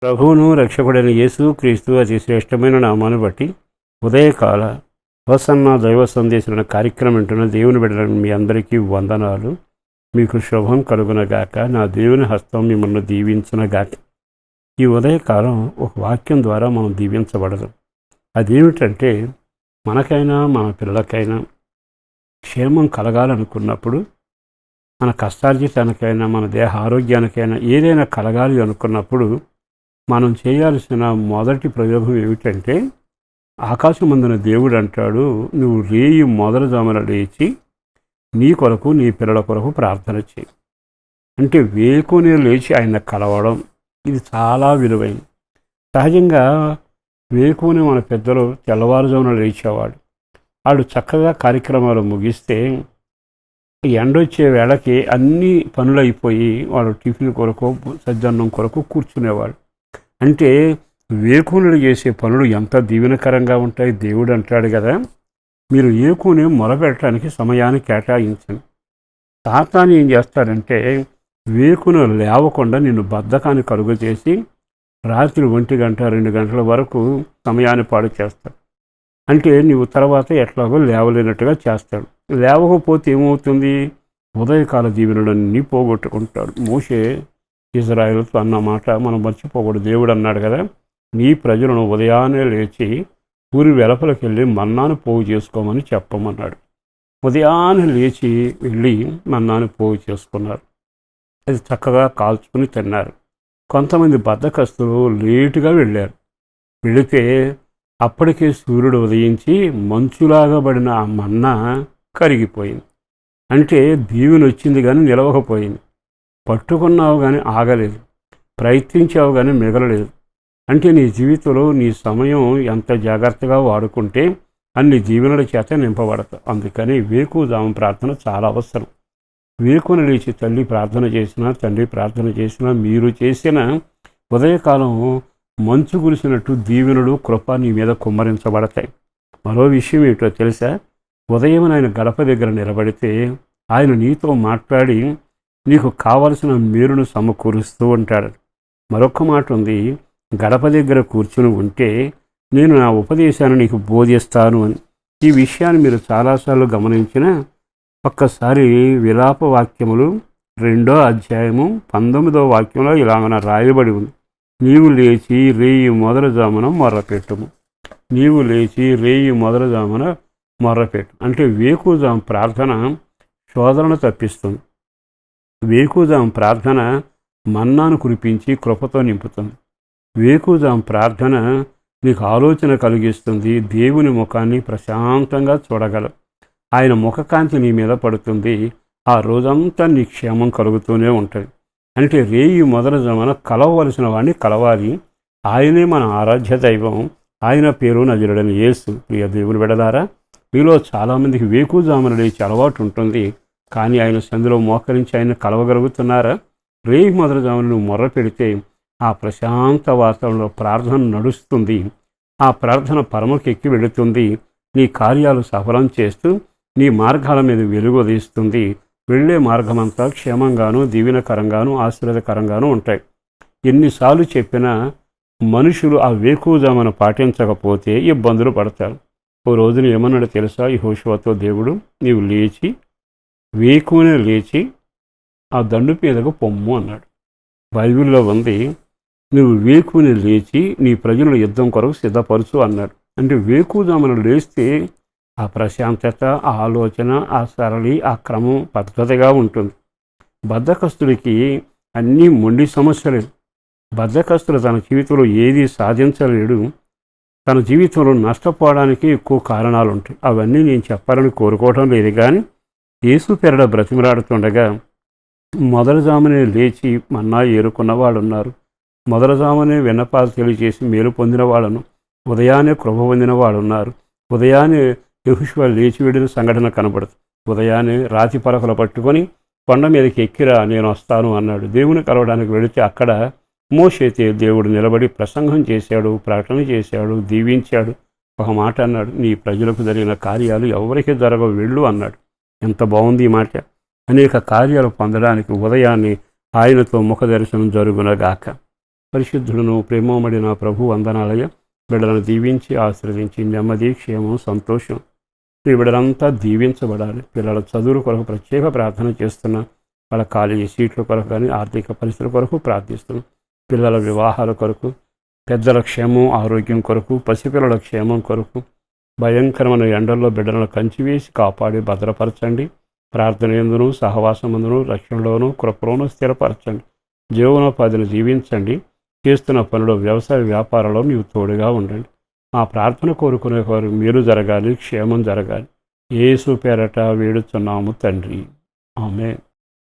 ప్రభువును రక్షకుడైన యేసు క్రీస్తు అతి శ్రేష్టమైన నామాన్ని బట్టి ఉదయకాల హోసన్న దైవ సందేశం కార్యక్రమం వింటున్న దేవుని బిడ్డలను మీ అందరికీ వందనాలు. మీకు శుభం కలుగునగాక. నా దేవుని హస్తం మిమ్మల్ని దీవించునగాక. ఈ ఉదయకాలం ఒక వాక్యం ద్వారా మనం దీవించబడదు. అదేమిటంటే, మనకైనా మన పిల్లలకైనా క్షేమం కలగాలనుకున్నప్పుడు, మన కష్టార్జితానికైనా మన దేహ ఆరోగ్యానికైనా ఏదైనా కలగాలి అనుకున్నప్పుడు మనం చేయాల్సిన మొదటి ప్రయోగం ఏమిటంటే, ఆకాశమందున దేవుడు అంటాడు, నువ్వు రేయి మొదలుజామున లేచి నీ కొరకు నీ పిల్లల కొరకు ప్రార్థన చేయి. అంటే వేకునే లేచి ఆయన కలవడం, ఇది చాలా విలువైంది. సహజంగా వేకునే మన పెద్దలు తెల్లవారుజామున లేచేవాడు. వాడు చక్కగా కార్యక్రమాలు ముగిస్తే ఎండొచ్చే వేళకి అన్ని పనులు అయిపోయి వాడు టిఫిన్ కొరకు సజ్జన్నం కొరకు కూర్చునేవాడు. అంటే వేకునులు చేసే పనులు ఎంత దీవెనకరంగా ఉంటాయి. దేవుడు అంటాడు కదా, మీరు ఏకునే మొరపెట్టడానికి సమయాన్ని కేటాయించండి. సాతాను ఏం చేస్తాడంటే, వేకును లేవకుండా నిన్ను బద్ధకాన్ని కలుగు చేసి రాత్రి 1 గంట 2 గంటల వరకు సమయాన్ని పాడు చేస్తాడు. అంటే నువ్వు తర్వాత ఎట్లాగో లేవలేనట్టుగా చేస్తాడు. లేవకపోతే ఏమవుతుంది? ఉదయకాల దీవెనలన్నీ పోగొట్టుకుంటాడు. మోషే ఇజ్రాయేలుతో అన్న మాట మనం మర్చిపోకూడదు. దేవుడు అన్నాడు కదా, నీ ప్రజలను ఉదయాన్నే లేచి ఊరి వెలపలికి వెళ్ళి మన్నాను పోగు చేసుకోమని చెప్పమన్నాడు. ఉదయాన్నే లేచి వెళ్ళి మన్నాను పోగు చేసుకున్నారు. అది చక్కగా కాల్చుకుని తిన్నారు. కొంతమంది బద్ధకస్తులు లేటుగా వెళ్ళారు. వెళితే అప్పటికే సూర్యుడు ఉదయించి మంచులాగా పడిన ఆ మన్నా కరిగిపోయింది. అంటే దీవెన వచ్చింది కానీ నిలవకపోయింది. పట్టుకున్నావు కానీ ఆగలేదు, ప్రయత్నించావు కానీ మిగలలేదు. అంటే నీ జీవితంలో నీ సమయం ఎంత జాగ్రత్తగా వాడుకుంటే అన్ని దీవెనల చేత నింపబడతావు. అందుకని వేకువజాము ప్రార్థన చాలా అవసరం. వేకున లేచి తల్లి ప్రార్థన చేసినా, తండ్రి ప్రార్థన చేసినా, మీరు చేసిన ఉదయకాలం మంచు కురిసినట్టు దీవెనలు కృప నీ మీద కుమ్మరించబడతాయి. మరో విషయం ఏంటో తెలుసా? ఉదయం ఆయన గడప దగ్గర నిలబడితే ఆయన నీతో మాట్లాడి నీకు కావలసిన మేలును సమకూరుస్తూ ఉంటాడు. మరొక మాట ఉంది, గడప దగ్గర కూర్చుని ఉంటే నేను నా ఉపదేశాన్ని నీకు బోధిస్తాను అని. ఈ విషయాన్ని మీరు చాలాసార్లు గమనించిన ఒక్కసారి విలాప వాక్యములు 2వ అధ్యాయము 19వ వాక్యంలో ఇలాగ రాయబడి ఉంది, నీవు లేచి రేయి మొదలుజామున మొర్రపెట్టుము. నీవు లేచి రేయి మొదలుజామున మొర్రపెట్టు. అంటే వేకువజాము ప్రార్థన శోధనను తప్పిస్తుంది. వేకువజాము ప్రార్థన మన్నాను కురిపించి కృపతో నింపుతుంది. వేకువజాము ప్రార్థన నీకు ఆలోచన కలిగిస్తుంది. దేవుని ముఖాన్ని ప్రశాంతంగా చూడగలవు. ఆయన ముఖకాంతి నీ మీద పడుతుంది. ఆ రోజంతా నీ క్షేమం కలుగుతూనే ఉంటుంది. అంటే రేయి మొదలుజామున కలవవలసిన వాడిని కలవాలి. ఆయనే మన ఆరాధ్య దైవం. ఆయన పేరు నజరుడైన యేసు. ప్రియ దేవుని బిడ్డలారా, మీలో చాలామందికి వేకువజామున లేచి అలవాటు ఉంటుంది, కానీ ఆయన సంధిలో మోకరించి ఆయన కలవగలుగుతున్నారా? రేయి మొదలుజామున నువ్వు మొర్ర పెడితే ఆ ప్రశాంత వాతావరణంలో ప్రార్థన నడుస్తుంది. ఆ ప్రార్థన పరమకెక్కి వెళుతుంది. నీ కార్యాలు సఫలం చేస్తూ నీ మార్గాల మీద వెలుగు ఉదయిస్తుంది. వెళ్ళే మార్గమంతా క్షేమంగాను, దీవెనకరంగాను, ఆశీర్వాదకరంగాను ఉంటాయి. ఎన్నిసార్లు చెప్పినా మనుషులు ఆ వేకువజామున పాటించకపోతే ఇబ్బందులు పడతారు. ఓ రోజున ఏమన్నాడు తెలుసా? యెహోషువతో దేవుడు, నీవు లేచి వేకువనే లేచి ఆ దండు మీదకు పొమ్ము అన్నాడు. బైబిల్లో ఉంది, నువ్వు వేకువనే లేచి నీ ప్రజలను యుద్ధం కొరకు సిద్ధపరచు అన్నాడు. అంటే వేకువజామున లేస్తే ఆ ప్రశాంతత, ఆ ఆలోచన, ఆ సరళి, ఆ క్రమం పద్ధతిగా ఉంటుంది. బద్ధకస్తుడికి అన్నీ మొండి సమస్యలే. బద్ధకస్తుడు తన జీవితంలో ఏది సాధించలేడు. తన జీవితంలో నష్టపోవడానికి ఎక్కువ కారణాలు ఉంటాయి. అవన్నీ నేను చెప్పాలని కోరుకోవడం లేదు, కానీ యేసు పేరట బ్రతిమలాడుతుండగా మొదలుజామునే లేచి మన్నా ఏరుకున్న వాళ్ళు ఉన్నారు. మొదలుజామునే విన్నపాలు తెలియజేసి మేలు పొందిన వాళ్ళను, ఉదయాన్నే కృప పొందిన వాళ్ళు ఉన్నారు. ఉదయాన్నే యెహోషువ లేచి వెళ్ళిన సంఘటన కనబడుతుంది. ఉదయాన్నే రాతి పలకలు పట్టుకొని కొండ మీదకి ఎక్కిరా, నేను వస్తాను అన్నాడు. దేవుని కలవడానికి వెళితే అక్కడ మోషేతే దేవుడు నిలబడి ప్రసంగం చేశాడు, ప్రకటన చేశాడు, దీవించాడు. ఒక మాట అన్నాడు, నీ ప్రజలకు జరిగిన కార్యాలు ఎవరికి జరగవు, వెళ్ళు అన్నాడు. ఎంత బాగుంది ఈ మాట. అనేక కార్యాలు పొందడానికి ఉదయాన్నే ఆయనతో ముఖ దర్శనం జరుగునగాక. పరిశుద్ధులను ప్రేమమడిన ప్రభు వందనాలయ. బిడ్డలను దీవించి ఆశీర్వదించి నెమ్మది, క్షేమం, సంతోషం ఈ బిడ్డలంతా దీవించబడాలి. పిల్లల చదువుల కొరకు ప్రత్యేక ప్రార్థన చేస్తున్నా. వాళ్ళ కాలేజీ సీట్ల కొరకు కానీ ఆర్థిక పరిస్థితుల కొరకు ప్రార్థిస్తున్నాం. పిల్లల వివాహాల కొరకు, పెద్దల క్షేమం ఆరోగ్యం కొరకు, పసిపిల్లల క్షేమం కొరకు భయంకరమైన ఎండల్లో బిడ్డలను కంచివేసి కాపాడి భద్రపరచండి. ప్రార్థన యందును, సహవాసమందును, రక్షణలోనూ, కృపలోనూ స్థిరపరచండి. జీవనోపాధిని జీవించండి. చేస్తున్న పనులు, వ్యవసాయ వ్యాపారంలో నీవు తోడుగా ఉండండి. మా ప్రార్థన కోరుకునే వారు మీరు జరగాలి, క్షేమం జరగాలి. యేసు పేరట వేడుచున్నాము తండ్రి. ఆమేన్.